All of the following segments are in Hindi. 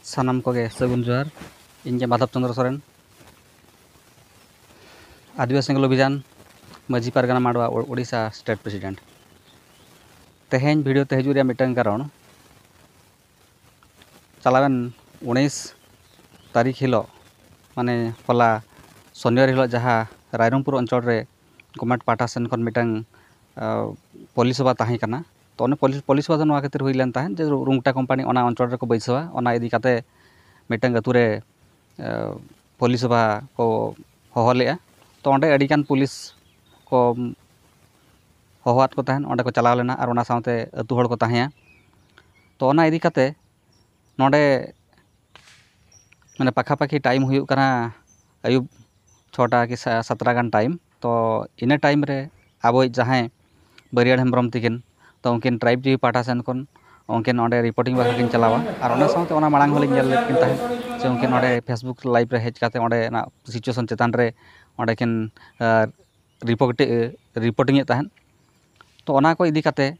सानाम कोगे सगुन जोहार इन माधव चंद्र सोरेन आदिवासी अभियान माझी Pargana माडवा Odisha state president तेहें video ते हजूर मिटन कारण चलावन 19 तारीख हिलो माने हला शनिवार हिलो जहाँ रायरंगपुर अंचल रे गवर्नमेंट पाटा सेन खन मिटन पुलिस सभा ताहें कना तो उन्हें पुलिस सभा नवा खातिर हुई लेन ताहें जे रुंगटा कंपनी ओना अंचल रे को बैसवा ओना इदी काते मिटन अतु रे पुलिस सभा को होहलेआ तो ओंडे अडिकान पुलिस को होहवात को ताहें ओंडे को चलाव लेना और ओना साउते अतु हड़ को ताहें तो ओना इदी काते नोडे माने पाखापाखी टाइम हुयुग कना अयुब 6टा कि 7टा गान टाइम तो इना टाइम रे अब जहाँ बरियाड़ हेम्ब्रम तिकिन तो उनकिन ट्राइब जी पाटा सेन खन उनकिन ओंडे रिपोर्टिंग बाखा किन चलावा और ओना साउते ओना मांग होलिन नेल लेकिन ताहें से उनकिन ओंडे फेसबुक लाइव रे हेज काते ओंडे ना सिचुएशन चेतान रे ओंडे किन रिपोर्टिंग ताहें तो ओना को इदी काते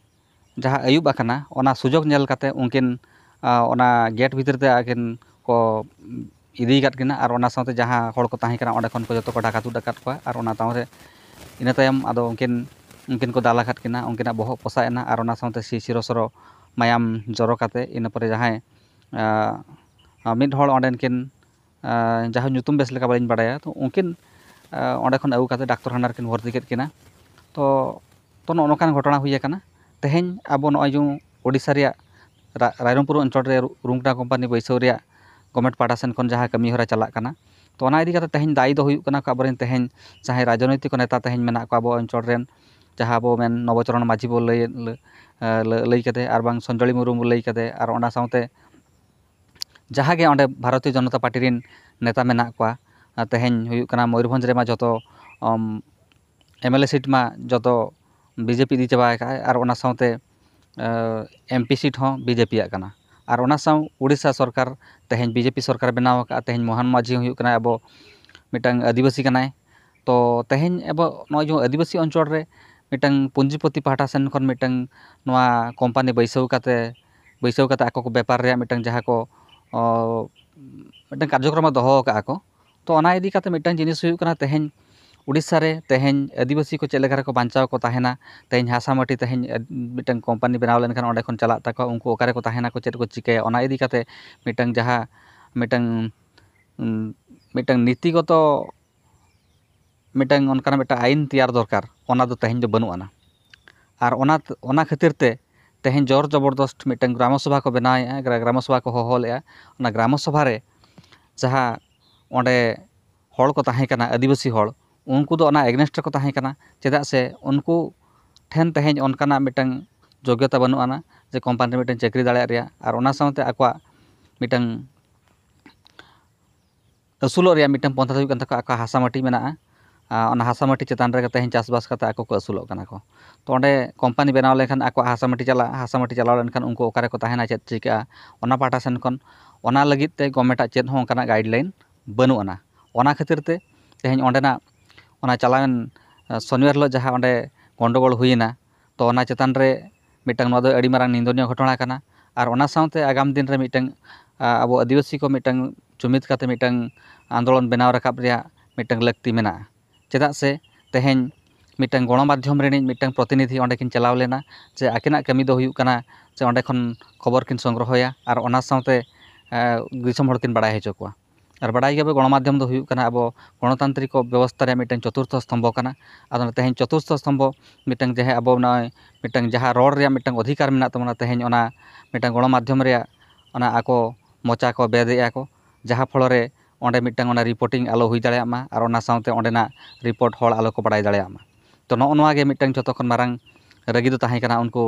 जहाँ अयुब आकना ओना सुजोग नेल काते उनकिन ओना गेट भीतर ते आकिन को इदी काट किना और ओना साउते जहाँ हड़ को ताहें कना ओंडे खन को जतो को डाकातु डाकात को और ओना तावरे इना तायम आदो उनकिन को दाला खाट किना उनकिना बहो पोसाएना और ओना साउते सिरो सरो मायाम जरो काते इन परे जहाँ मिड हड़ ओंडेन किन जहाँ नुतुम बेस लेका बालिन बाडाया तो उनकिन ओंडे खन अगु काते डाक्तरखाना किन भर्ती केत किना तो नोनोकान घटना हुई काना तेहें अब नय जो ओडिशा रिया रायरंगपुर अंचल रे रुंगटा कंपनी बैसव रिया गवर्नमेंट पाटा सेन खन जहाँ कमी हरा चला काना तो ओना इदी काते तेहें दायी दो हुयुग काना अबरेन तेहें चाहे राजनैतिक नेता तेहें मेना को अब अंचल रेन जहाँ अब मेन नवचरण माझी बो लई कते और बांग संजली मुर्मू लई कते और ओना साउते जहाँ गे ओंडे भारतीय जनता पार्टी रिन नेता मेना को तेहें हुयुग काना मयूरभंज रे मा जतो एमएलए सीट मा जतो बीजेपी इदी चाबा का और ओना साउते एमपी सीट हो बीजेपी आकना और ओना साउ उड़ीसा सरकार तेहें बीजेपी सरकार बनाव का तेहें मोहन माझी हुयुग काना अब मिटंग आदिवासी कनाय तो तेहें अब नय जो आदिवासी अंचल रे मिटंग पुंजीपति पाटा सेन खन मिटंग नवा कंपनी बैसव काते आको को व्यापार रे मिटंग जहाँ को मिटंग कार्यक्रम दोहो का को तो ओना इदी काते मिटंग जिनिस हुयुग काना तेहें उड़ीसा रे तेहें आदिवासी को चेलेका को बांचाव को ताहेना तेहें हासा माटी तेहें मिटंग कंपनी बनाव लेन खान ओंडे खन चला ताको उनको ओकारे को ताहेना को चेद को चिकाया ओना इदी काते मिटंग जहाँ मिटंग नीतिगत मिटंग उनका मिटंग आईन तैयार दरकार ओना दो तेहें जो बनु आना और ओना खातिर ते तेहें जोर जबरदस्त मिटंग ग्राम सभा को बनाया ग्राम सभा को होहलेआ ओना ग्राम सभा रे जहाँ ओंडे हड़ को ताहें काना आदिवासी हड़ उनको दो ओना एगनेस्ट को ताहें काना चेदा से उनको ठेन तेहें उनकाना मिटंग योग्यता बनु आना जे कंपनी मिटंग चाकरी दाड़े रिया और ओना साउते आकवा मिटंग असुलो रिया मिटंग पंथा हुयुग कान ताको आका हासा माटी मेना ओना हासा माटी चेतान रे तेहें चासबास काते आको को असुलो काना को तो ओंडे कंपनी बनाव लेखान आको हासा माटी चलाव लेनखान उनको ओकारे को ताहेना चेद चिका ओना पाटा सेन खन ओना लगित ते गवर्नमेंट चेद हो ओनकाना गाइडलाइन बनु आना ओना खातिर ते तेहें ओंडेना ओना चलावन शनिवार हिलो जहाँ ओंडे गंडगोल हुईना तो ओना चेतान रे मिटंग नोदो अड़ी मारांग निंदनीय घटना काना और ओना साउते आगाम दिन रे मिटंग अब आदिवासी को मिटंग जुमिद काते मिटंग आंदोलन बनाव राकाब रिया मिटंग लक्ति मेना चेदा से तेहें मिटंग गणमाध्यम रेनी मिटंग प्रतिनिधि ओंडे किन चलाव लेना जे आकिना कमी दो हुयुग काना जे ओंडे खन खबर किन संग्रहया और ओना साउते दिसम हड़ किन बाडाय हेचो कोआ और बाडाय गए गणमाध्यम दो हुयुग काना अब गणतांत्रिक व्यवस्था रे मिटंग चतुर्थ स्तंभ काना आदो तेहें चतुर्थ स्तंभ मिटंग जहे अब नय मिटंग जहाँ रोड रे मिटंग अधिकार मेना तमना तेहें ओना मिटंग गणमाध्यम रे ओना आको मोचा को बेदेया को जहाँ फल रे ओंडे मिटंग ओना रिपोर्टिंग आलो हुई दाड़ेया मा और ओना साउते ओंडेना रिपोर्ट हड़ आलो को बाडाय दाड़ेया मा तो नोआ गे मिटंग जतो खन मारांग रगी दो ताहें काना उनको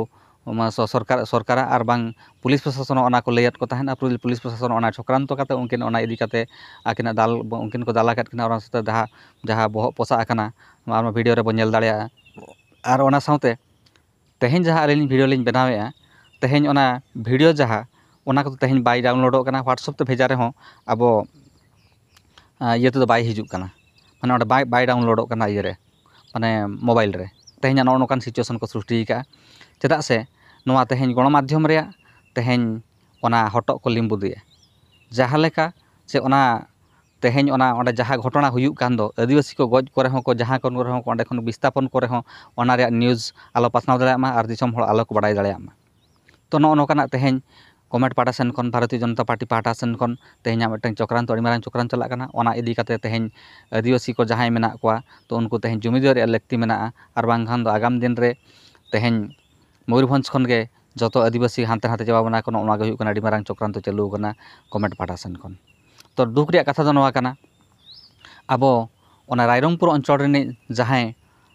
सरकार और बांग पुलिस प्रशासन ओना को लैयात को ताहेना पुलिस प्रशासन ओना चक्रांत काते उनकिन ओना इदी काते आकिना दाल उनकिन को दाला काट किना और साथे जहाँ बहक पोसा आकना आमा वीडियो रे बो नेल दाड़ेया और ओना साउते तेहें जहाँ आलिन वीडियो लिन बनावेआ तेहें ओना वीडियो जहाँ ओना को तेहें बाय डाउनलोडो काना व्हाट्सएप ते भेजा रे हो अब ये तो बाय हिजुग काना माने ओंडे बाय डाउनलोडो काना इये रे माने मोबाइल रे तेहें नो नोकान सिचुएशन को सृष्टि का चेदा से नोआ तेहें गणमाध्यम रे तेहें ओना हटक को लिम्बुदिया जहाँ लेका से ओना तेहेñ ओना ओंडे जहाँ घटना हुयुग कान दो आदिवासी को गज करे हों को जहाँ कोन करे हों ओंडे खन विस्थापन करे हों ओना रेया न्यूज़ आलो पासनाव दाड़ेयाग मा आर दिसोम हर आलो को बाडाय दाड़ेयाग मा। तो नोकानाग तेहेñ गवर्नमेंट पाहटा सेन खन भारतीय जनता पार्टी पाहटा सेन खन तेहेñाग मिदटां चक्रांत अड़ी मारां चक्रांत चलाग काना ओना इदी काते तेहेñ आदिवासी को जहांय मेनाग कोवा तो उनको तेहेñ जुमिदार रेया लाक्ति मेनागा आर बांखान दो आगाम दिन रे तेहेñ मयूरभंज खन गे जतो आदिवासी हानते नाते चाबा बना को ओना गे हुयुग काना अड़ी मारां चक्रांत चालू काना गवर्नमेंट पाहटा सेन खन। तो दुख रेया कथा दो नोवा काना आबो ओना रायरंगपुर अंचल रिनिज जहांय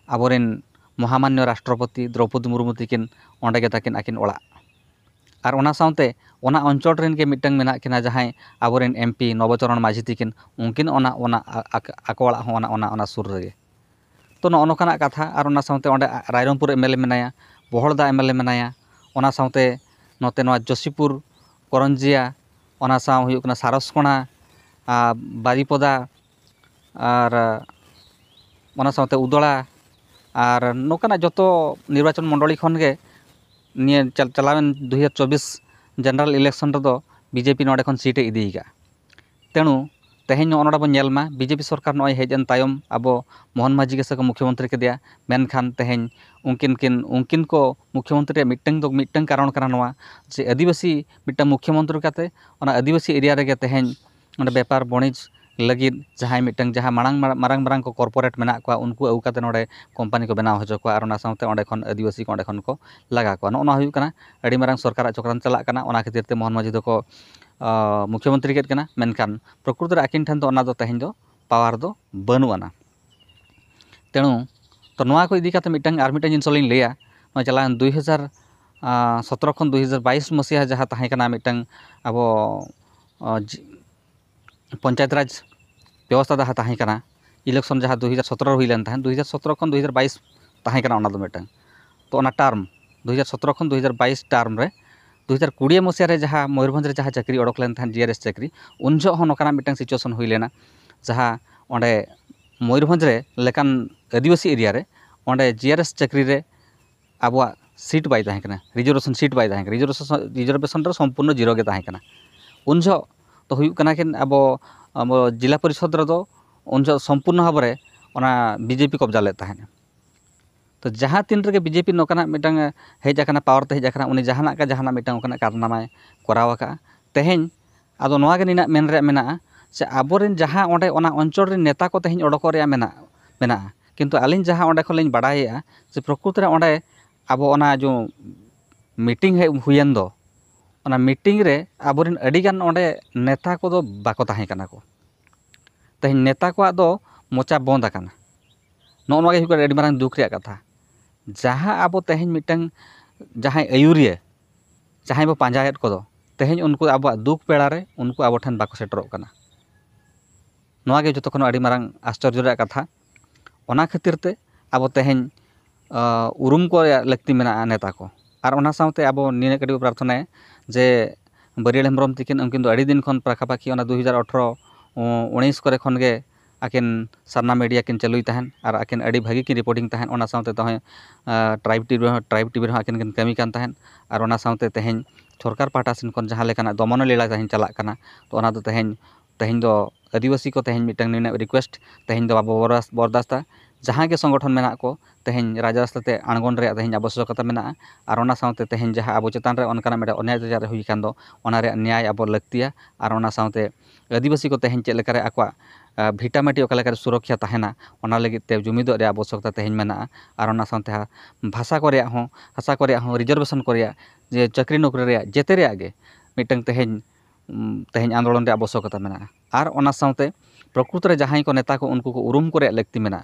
आबोरेन महामान्य राष्ट्रपति द्रौपदी मुर्मू तिकिन ओंडे गे ताकिन आकिन ओड़ाग आर ओना सावते ओना अंचल रेन गे मिदटां मेनाग किना जहांय आबोरेन एमपी नवचरण माझी तिकिन उनकिन ओना आको ओड़ाग हों ओना सुर रेगे। तो नोगो नोकानाग कथा आर ओना सावते ओंडे रायरंगपुर एमएलए मेनाया बहड़दा एमएलए मेनाया ओना सावते नोते नोवा जसीपुर करंजिया ओना साव हुयुग काना सारसकोना बारीपदा आर ओना सावते उदड़ा आर नोकानाग जतो निर्वाचन मंडली खन गे निये चलावेन 2024 जनरल इलेक्शन रेदो बीजेपी नोडे खन सीटे इदीगा। तेणु तेहेñ नोडे बो नेलमा बीजेपी सरकार नोय हेजन तायम आबो मोहन माझी गेसे को मुख्यमंत्री केदिया मेनखान तेहेñ उनकिन को मुख्यमंत्री मिदटां कारण काना नोवा जे आदिवासी मिदटां मुख्यमंत्री काते ओना आदिवासी एरिया रेगे तेहेñ ओंडे व्यापार बणिज लगिद जहांय मिदटां जहां मारांग को कॉर्पोरेट मेनाग कोवा उनको आगु काते नोडे कोम्पानी को बनाव होजो कोवा आर ओना सावते ओंडे खन आदिवासी को ओंडे खन को लगा कोवा नोगोना हुयुग काना अड़ी मारांग सरकार चक्रांत चलाग काना ओना खातिर ते मोहन माझी दो मुख्यमंत्री केद काना मेनखान प्रकृति आकिन ठेन दो ओना दो तेहेñ दो पावर दो बानु आना। तेणु तो नोवा को इदी काते मिदटां आर मिदटां जिनिस लिंग लैया नोय चलान 2017 खन 2022 मसीहा जहां ताहें काना मिदटां आबो पंचायत राज व्यवस्था जहां ताहें काना इलेक्शन जहां 2017 हुई लेन ताहें 2017 खन 2022 ताहें काना ओना दो मिदटां तो ओना टर्म 2017 खन 2022 टर्म रे 2020 मसीहा रे जहां मयूरभंज रे जहां चाकरी ओडक लेन ताहें जीआरएस चाकरी उन जो हों नोकाना मिदटां सिचुएशन हुई लेना जहां ओंडे मयूरभंज रे लेकान आदिवासी एरिया रे ओंडे जीआरएस चाकरी रे आबोआ सीट बाय ताहें काना रिजर्वेशन सीट बाय ताहें काना रिजर्वेशन रे संपूर्ण जीरो गे ताहें काना उन जो तो हुयुग काना किन आबो जिला परिषद रे दो उन जो संपूर्ण भाव रे ओना बीजेपी कब्जा ले ताहें। तो जहां तीन रेगे बीजेपी नोकाना मिदटां हेज आकाना पावर ते हेज आकाना उनी जहानाग का जहानाग मिदटां ओकाना कारनामाय कराव आका तेहेñ आदो नोवा गे निना मेन रे मेनागा से आबोरेन जहां ओंडे ओना अंचल रे नेता को तेहेñ ओडोक रे मेनागा किन्तु आलिन जहां ओंडे खन लिन बाडायेगा जे प्रकृति रे ओंडे आबो ओना जो मीटिंग हुयेन दो ओना मीटिंग रे आबोरेन अडिगान ओंडे नेता को दो बाको ताहें काना को तेहेñ नेता को दो मोचा बंद आकाना नोगो नोवा गे हुयुग काना अडी मारांग दुख रेया कथा जहां आबो तेहेñ मिदटां जहां आयुरिया जहां बो पांजायेद को दो तेहेñ उनको आबो दुख पेड़ा रे उनको आबो ठेन बाको सेटरोग काना नोवा गे जतो खन अडी मारांग आश्चर्य रेया कथा। ओना खातिर ते आबो तेहेñ उरुम को लाक्ति मेनागा नेता को आर ओना सावते आबो निने कटी प्रार्थना जे बरियाल हेम्ब्रम तिकिन उनकिन दो अड़ी दिन खन पाखापाखि ओना 2018 19 करे खन गे आकिन सरना मीडिया किन चालुई ताहेन आर आकिन अड़ी भागी की रिपोर्टिंग ताहेन ओना सावते तहे ट्राइब टीवी रे आकिन किन कमी कान ताहेन आर ओना सावते तेहेñ सरकार पाहटा सेन खन जहां लेकाना दमन लीला ताहेñ चलाग काना तो ओना दो तेहेñ दो आदिवासी को तेहेñ मिदटां निना रिक्वेस्ट तेहेñ दो बाबो बरदास्ता जहां गे संगठन मेना को तेहेñ राजरास्ताते आणगोन रे तेहेñ आवश्यकता मेना आर ओना सावते तेहेñ जहां आबो चेतान रे ओनकाना मिडा अन्याय अत्याचार हुई कान दो ओना रे न्याय आबो लाक्तिया आर ओना सावते आदिवासी को तेहेñ चेद लेकारे आकवा भिटामिटी ओका लेकारे सुरक्षा ताहेना ओना लगित ते जुमिदो रे आवश्यकता तेहेñ मेना आर ओना सावते भाषा को रेया हों हासा को रेया हों रिजर्वेशन को रेया जे चाकरी नौकरी रेया जेते रेया गे मिदटां तेहेñ आंदोलन रे आवश्यकता मेना आर ओना सावते प्रकृति रे जहां को नेता को उनको को उरुम को रेया लाक्ति मेना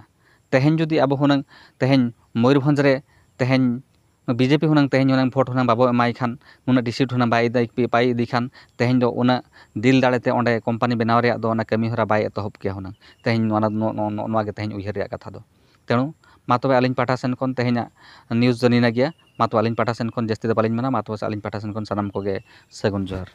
तेहेñ जुदी आबो हुनांग तेहेñ मयूरभंज रे तेहेñ बीजेपी हुनांग तेहेñ हुनांग भोट हुनांग बाबो एमाय खान उना डिसिट हुनांग बाय इदी खान तेहेñ दो उना दिल दाड़ेते ओंडे कोम्पानी बनाव रेया दो ओना कमी हरा बाय एतहब केया हुनांग तेहेñ नोवा गे तेहेñ उयहार रेया कथा दो। तेणु मा तबे आलिन पाठा सेन खन तेहेñा न्यूज़ जनिना गया मा तो आलिन पाठा सेन खन जास्ती दो बालिन मेना मा तो आलिन पाठा सेन खन सानाम कोगे सगुन जोहार।